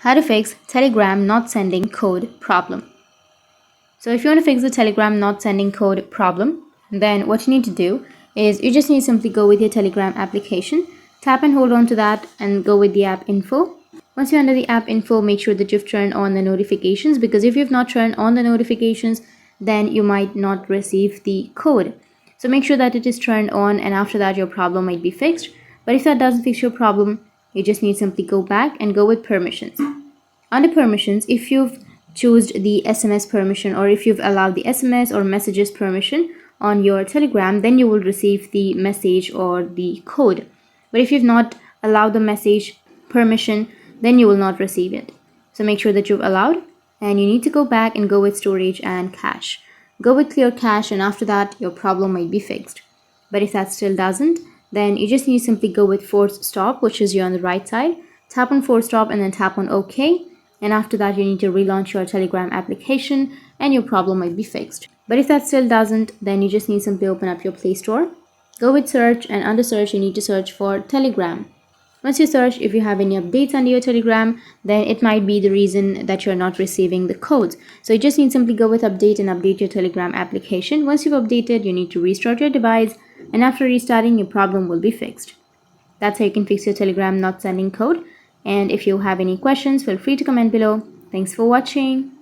How to fix Telegram not sending code problem. So if you want to fix the Telegram not sending code problem, then what you need to do is you just need to simply go with your Telegram application, tap and hold on to that and go with the app info. Once you're under the app info, make sure that you've turned on the notifications, because if you've not turned on the notifications, then you might not receive the code. So make sure that it is turned on, and after that your problem might be fixed. But if that doesn't fix your problem, you just need to simply go back and go with permissions. Under permissions, if you've chosen the SMS permission, or if you've allowed the SMS or messages permission on your Telegram, then you will receive the message or the code. But if you've not allowed the message permission, then you will not receive it. So make sure that you've allowed, and you need to go back and go with storage and cache. Go with clear cache, and after that your problem might be fixed. But if that still doesn't, then you just need to simply go with force stop, which is here on the right side. Tap on force stop and then tap on OK. And after that you need to relaunch your Telegram application and your problem might be fixed. But if that still doesn't, then you just need to simply open up your Play Store. Go with search, and under search you need to search for Telegram. Once you search, if you have any updates under your Telegram, then it might be the reason that you're not receiving the codes. So you just need to simply go with update and update your Telegram application. Once you've updated, you need to restart your device, and after restarting, your problem will be fixed. That's how you can fix your Telegram not sending code. And if you have any questions, feel free to comment below. Thanks for watching.